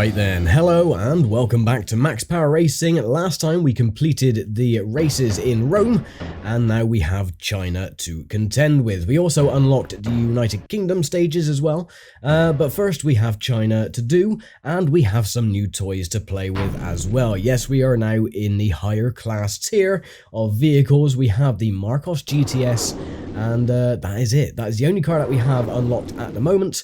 Alright then, hello and welcome back to Max Power Racing. Last time we completed the races in Rome, and now we have China to contend with. We also unlocked the United Kingdom stages as well, but first we have China to do, and we have some new toys to play with as well. Yes, we are now in the higher class tier of vehicles. We have the Marcos GTS, and that is it. That is the only car that we have unlocked at the moment.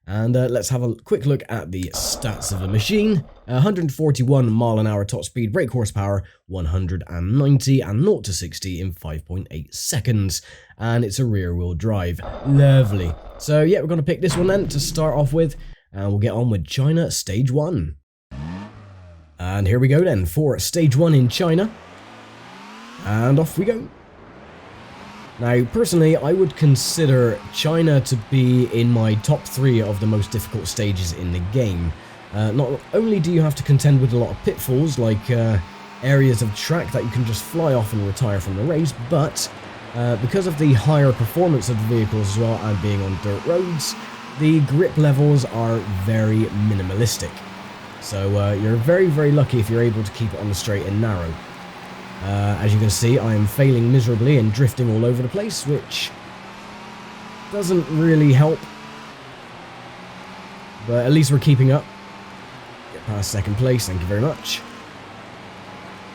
And let's have a quick look at the stats of the machine. 141 mile an hour top speed, brake horsepower 190, and 0 to 60 in 5.8 seconds. And it's a rear wheel drive. Lovely. So yeah, we're going to pick this one then to start off with, and we'll get on with China Stage 1. And here we go then for Stage 1 in China. And off we go. Now, personally, I would consider China to be in my top 3 of the most difficult stages in the game. Not only do you have to contend with a lot of pitfalls, like areas of track that you can just fly off and retire from the race, but because of the higher performance of the vehicles as well and being on dirt roads, the grip levels are very minimalistic. So you're very, very lucky if you're able to keep it on the straight and narrow. As you can see, I am failing miserably and drifting all over the place, which doesn't really help. But at least we're keeping up. Get past second place, thank you very much.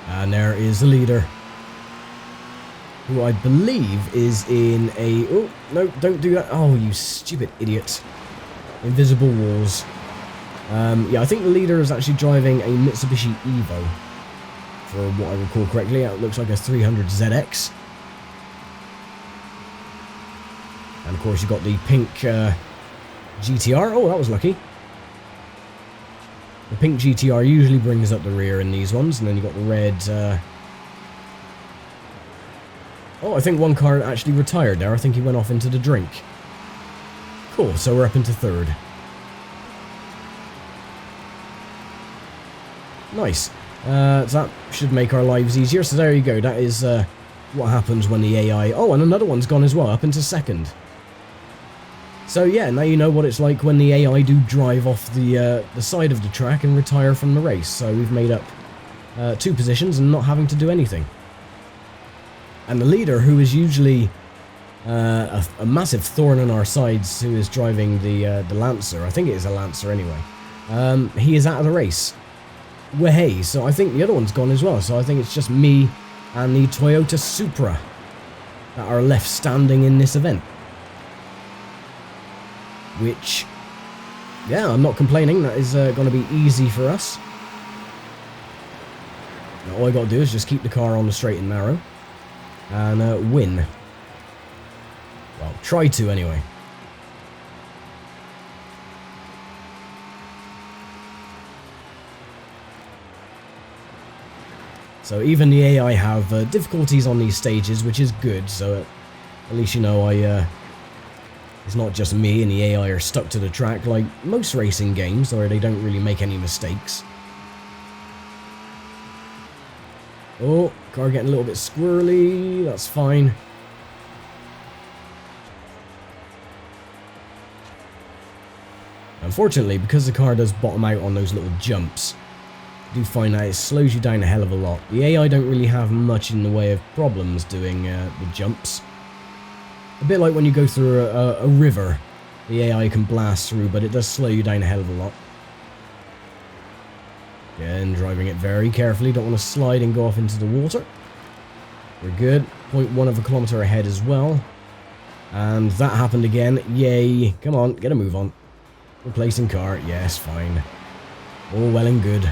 And there is the leader, who I believe is in a... Oh, no, don't do that. Oh, you stupid idiot. Invisible walls. Yeah, I think the leader is actually driving a Mitsubishi Evo. For what I recall correctly, it looks like a 300 ZX. And of course you've got the pink GTR. Oh, that was lucky. The pink GTR usually brings up the rear in these ones, and then you've got the red... Oh, I think one car actually retired there. I think he went off into the drink. Cool, so we're up into third. Nice. So that should make our lives easier. So there you go. That is what happens when the AI... Oh, and another one's gone as well, up into second. So yeah, now you know what it's like when the AI do drive off the side of the track and retire from the race. So we've made up 2 positions and not having to do anything. And the leader, who is usually a massive thorn in our sides, who is driving the Lancer, I think it is a Lancer anyway, he is out of the race. Well, hey, so I think the other one's gone as well, so I think it's just me and the Toyota Supra that are left standing in this event. Which, yeah, I'm not complaining, that is going to be easy for us. Now, all I got to do is just keep the car on the straight and narrow and win. Well, try to anyway. So even the AI have difficulties on these stages, which is good, so at least you know it's not just me and the AI are stuck to the track like most racing games, where they don't really make any mistakes. Oh, car getting a little bit squirrely, that's fine. Unfortunately, because the car does bottom out on those little jumps, I do find that it slows you down a hell of a lot. The AI don't really have much in the way of problems doing the jumps. A bit like when you go through a river, the AI can blast through, but it does slow you down a hell of a lot. Again, driving it very carefully, don't want to slide and go off into the water. We're good, 0.1 of a kilometre ahead as well. And that happened again, yay, come on, get a move on. Replacing car, yes, fine. All well and good.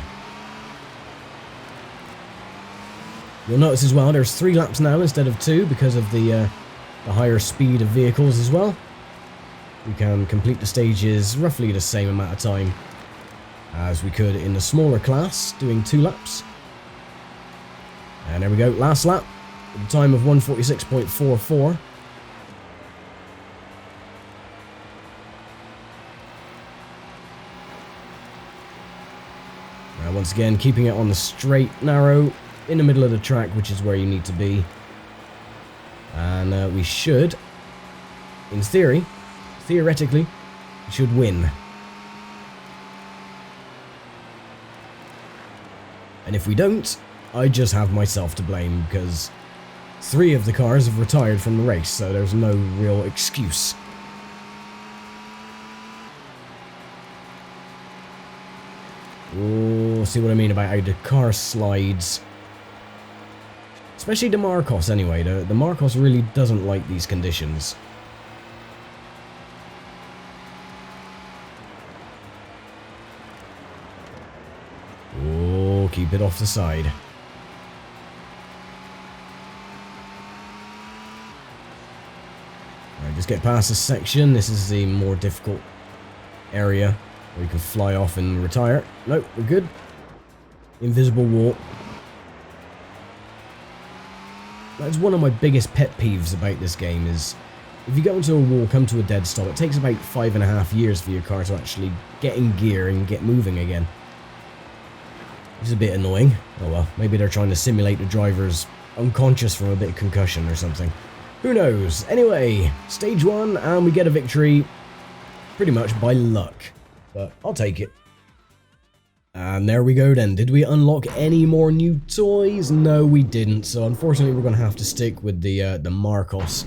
You'll notice as well, there's 3 laps now instead of 2 because of the higher speed of vehicles as well. We can complete the stages roughly the same amount of time as we could in the smaller class, doing 2 laps. And there we go, last lap, with a time of 1:46.44. Now once again, keeping it on the straight, narrow, in the middle of the track, which is where you need to be. And we should, in theoretically, we should win. And if we don't, I just have myself to blame, because 3 of the cars have retired from the race, so there's no real excuse. Oh, see what I mean about how the car slides. Especially the Marcos anyway. The Marcos really doesn't like these conditions. Oh, keep it off the side. Alright, just get past this section. This is the more difficult area where you can fly off and retire. Nope, we're good. Invisible wall. That's one of my biggest pet peeves about this game is if you go into a wall, come to a dead stop, it takes about 5.5 years for your car to actually get in gear and get moving again. It's a bit annoying. Oh well, maybe they're trying to simulate the driver's unconscious from a bit of concussion or something. Who knows? Anyway, stage 1, and we get a victory pretty much by luck. But I'll take it. And there we go then. Did we unlock any more new toys? No, we didn't. So unfortunately, we're going to have to stick with the Marcos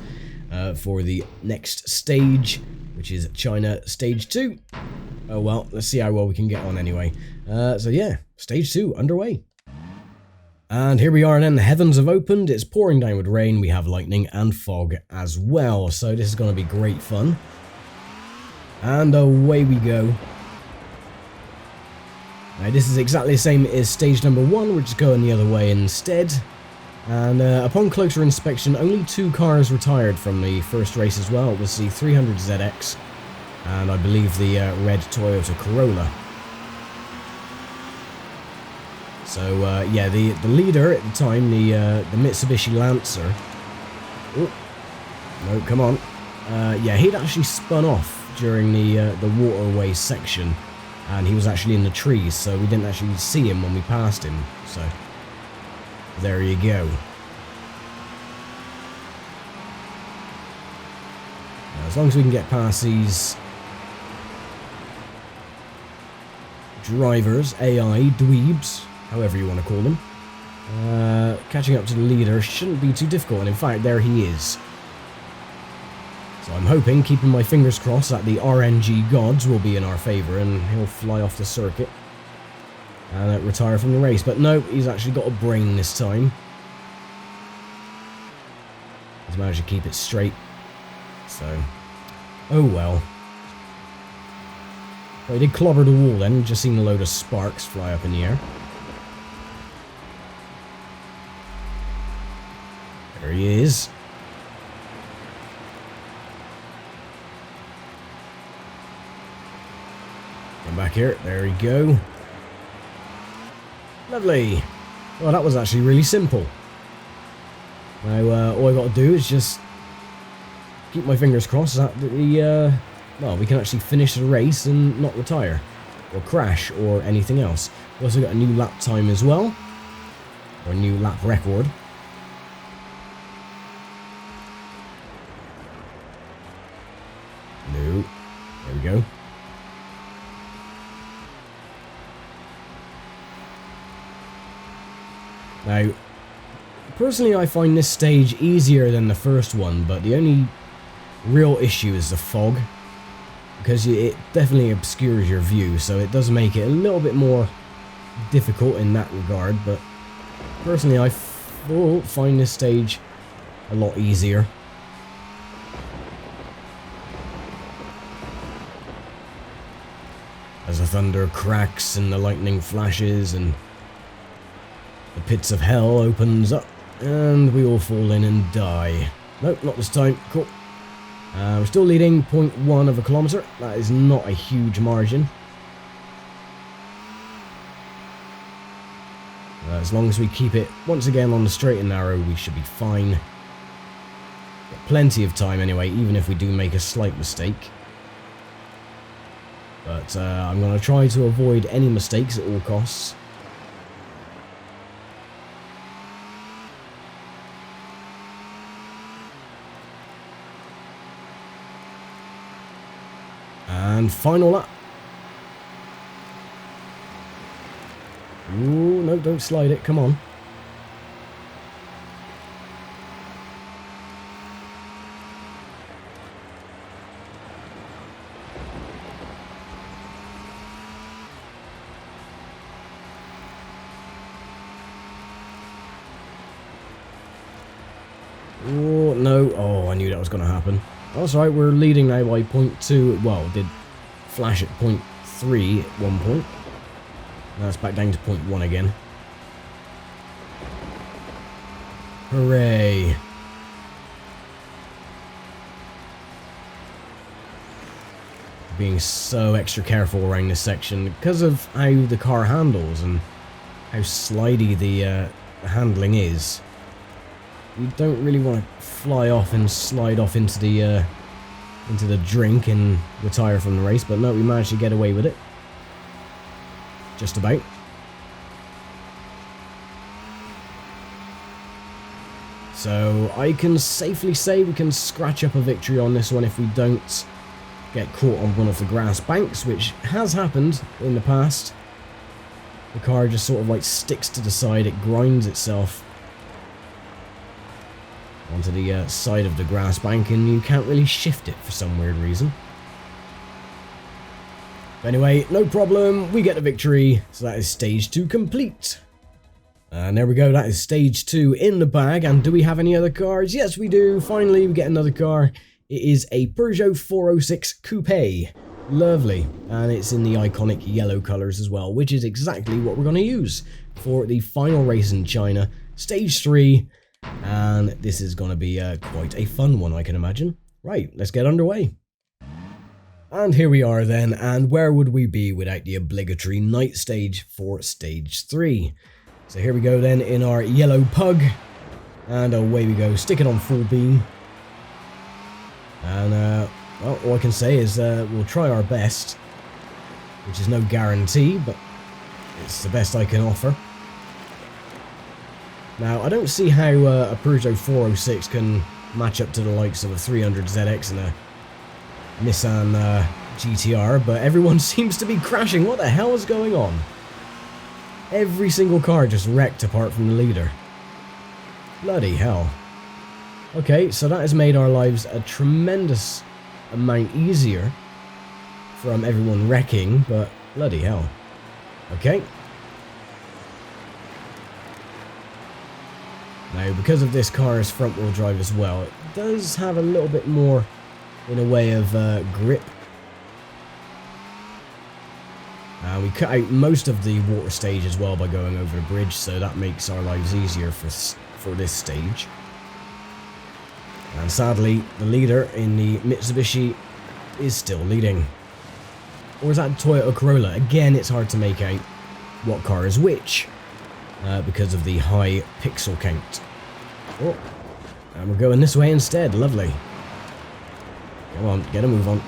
for the next stage, which is China Stage 2. Oh well, let's see how well we can get on anyway. So yeah, Stage 2 underway. And here we are then, the heavens have opened, it's pouring down with rain, we have lightning and fog as well. So this is going to be great fun. And away we go. Now this is exactly the same as stage number 1, we're just going the other way instead. And upon closer inspection, only 2 cars retired from the first race as well. It was the 300ZX and I believe the red Toyota Corolla. So yeah, the leader at the time, the Mitsubishi Lancer. Oh, no, come on. Yeah, he'd actually spun off during the waterway section. And he was actually in the trees, so we didn't actually see him when we passed him. So, there you go. Now, as long as we can get past these drivers, AI, dweebs, however you want to call them, catching up to the leader shouldn't be too difficult, and in fact, there he is. So I'm hoping, keeping my fingers crossed, that the RNG gods will be in our favour and he'll fly off the circuit and retire from the race. But no, he's actually got a brain this time. He's managed to keep it straight. So, oh well. Well, he did clobber the wall then, just seen a load of sparks fly up in the air. There he is. Come back here, there we go. Lovely. Well, that was actually really simple. Now, all I got to do is just keep my fingers crossed that well, we can actually finish the race and not retire, or crash, or anything else. We also got a new lap time as well, or a new lap record. No, there we go. Now, personally I find this stage easier than the first one, but the only real issue is the fog, because it definitely obscures your view, so it does make it a little bit more difficult in that regard, but personally I find this stage a lot easier. As the thunder cracks and the lightning flashes and the pits of hell opens up, and we all fall in and die. Nope, not this time. Cool. We're still leading 0.1 of a kilometre. That is not a huge margin. As long as we keep it once again on the straight and narrow, we should be fine. Got plenty of time anyway, even if we do make a slight mistake. But I'm going to try to avoid any mistakes at all costs. And final lap. Ooh, no, don't slide it, come on. Oh, no. Oh, I knew that was going to happen. That's right, we're leading now by 0.2. Well, did flash at 0.3 at one point. Now it's back down to 0.1 again. Hooray. Being so extra careful around this section because of how the car handles and how slidey the handling is. You don't really want to fly off and slide off into the drink and retire from the race, but no, we managed to get away with it. Just about. So I can safely say we can scratch up a victory on this one if we don't get caught on one of the grass banks, which has happened in the past. The car just sort of like sticks to the side, it grinds itself onto the side of the grass bank, and you can't really shift it for some weird reason. But anyway, no problem, we get the victory, so that is stage 2 complete. And there we go, that is stage 2 in the bag. And do we have any other cars? Yes, we do. Finally, we get another car. It is a Peugeot 406 Coupe. Lovely. And it's in the iconic yellow colours as well, which is exactly what we're going to use for the final race in China, stage 3. And this is going to be quite a fun one, I can imagine. Right, let's get underway. And here we are then, and where would we be without the obligatory night stage for stage 3? So here we go then in our yellow pug, and away we go, stick it on full beam. And well, all I can say is we'll try our best, which is no guarantee, but it's the best I can offer. Now, I don't see how a Peugeot 406 can match up to the likes of a 300ZX and a Nissan GTR, but everyone seems to be crashing. What the hell is going on? Every single car just wrecked apart from the leader. Bloody hell. Okay, so that has made our lives a tremendous amount easier from everyone wrecking, but bloody hell. Okay. Now, because of this car's front-wheel drive as well, it does have a little bit more in a way of grip. We cut out most of the water stage as well by going over the bridge, so that makes our lives easier for this stage. And sadly, the leader in the Mitsubishi is still leading. Or is that Toyota Corolla? Again, it's hard to make out what car is which, because of the high pixel count. Oh, and we're going this way instead. Lovely. Come on, get a move on.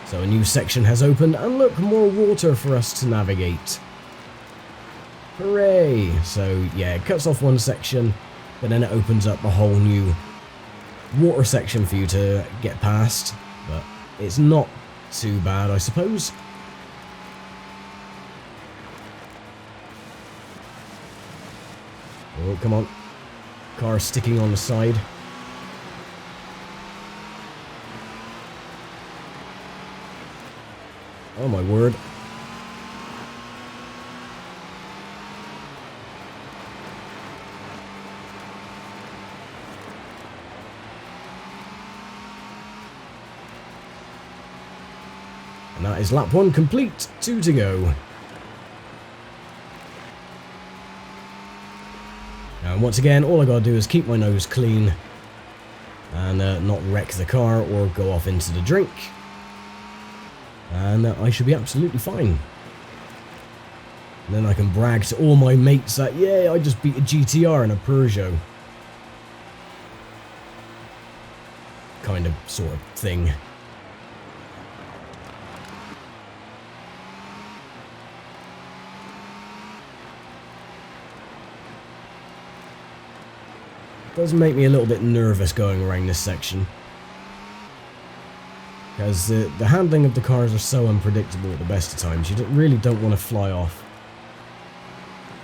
So a new section has opened, and look, more water for us to navigate. Hooray! So yeah, it cuts off one section, but then it opens up a whole new water section for you to get past. But it's not too bad, I suppose. Oh, come on. Car sticking on the side. Oh my word. And that is lap 1 complete, 2 to go. And once again, all I gotta do is keep my nose clean and not wreck the car or go off into the drink. And I should be absolutely fine. And then I can brag to all my mates that, yeah, I just beat a GTR and a Peugeot. Kind of, sort of thing. It does make me a little bit nervous going around this section. Because the handling of the cars are so unpredictable at the best of times, you really don't want to fly off.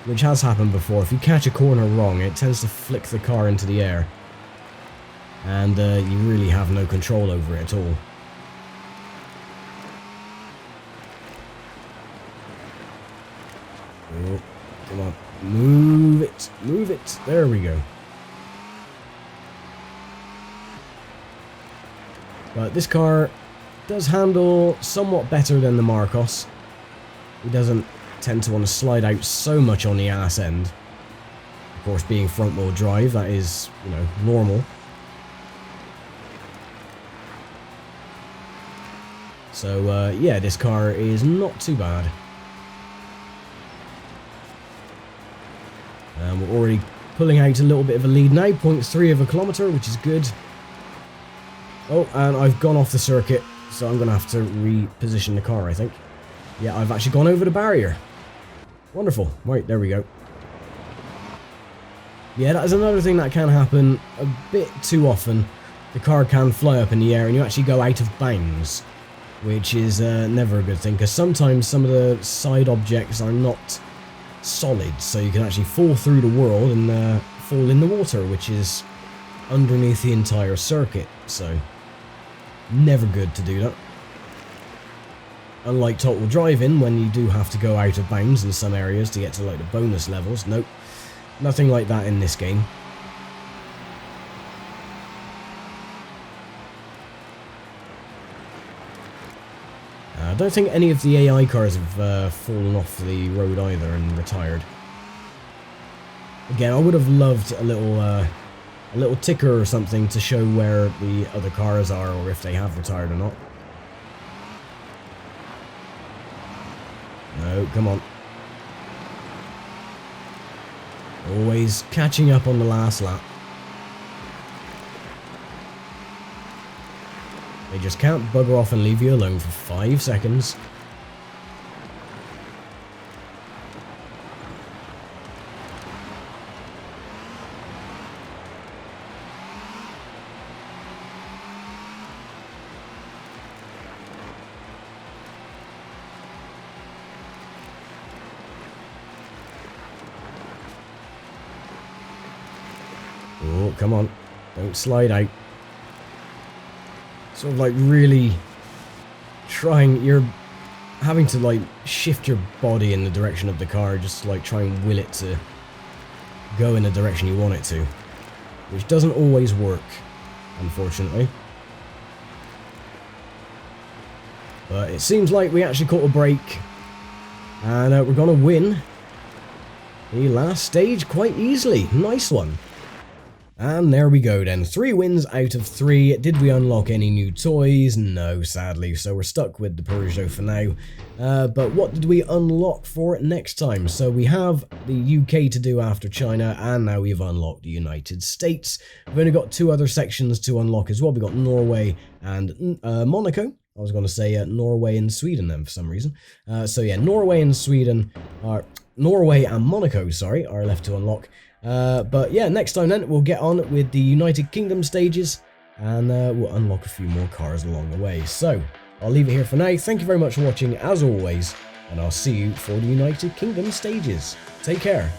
which has happened before. If you catch a corner wrong, it tends to flick the car into the air. And you really have no control over it at all. Oh, come on. Move it. Move it. There we go. But this car does handle somewhat better than the Marcos. He doesn't tend to want to slide out so much on the ass end. Of course, being front wheel drive, that is, you know, normal. So, yeah, this car is not too bad. We're already pulling out a little bit of a lead now, 0.3 of a kilometre, which is good. Oh, and I've gone off the circuit, so I'm going to have to reposition the car, I think. Yeah, I've actually gone over the barrier. Wonderful. Right, there we go. Yeah, that is another thing that can happen a bit too often. The car can fly up in the air and you actually go out of bounds, which is never a good thing, because sometimes some of the side objects are not solid, so you can actually fall through the world and fall in the water, which is underneath the entire circuit, so never good to do that. Unlike total driving, when you do have to go out of bounds in some areas to get to like the bonus levels, nope, nothing like that in this game. I don't think any of the AI cars have fallen off the road either and retired. Again, I would have loved a little ticker or something to show where the other cars are, or if they have retired or not. No, come on. Always catching up on the last lap. They just can't bugger off and leave you alone for 5 seconds. Oh, come on. Don't slide out. Sort of like really trying, you're having to like shift your body in the direction of the car, just like try and will it to go in the direction you want it to, which doesn't always work, unfortunately. But it seems like we actually caught a break, and we're gonna win the last stage quite easily. Nice one. And there we go then, 3 wins out of 3. Did we unlock any new toys? No, sadly, so we're stuck with the Peugeot for now. But what did we unlock for next time? So we have the UK to do after China, and now we've unlocked the United States. We've only got 2 other sections to unlock as well. We've got Norway and Monaco. I was going to say Norway and Sweden then for some reason. So yeah, Norway and Monaco, sorry, are left to unlock. But yeah, next time then we'll get on with the United Kingdom stages, and we'll unlock a few more cars along the way. So I'll leave it here for now. Thank you very much for watching as always, and I'll see you for the United Kingdom stages. Take care.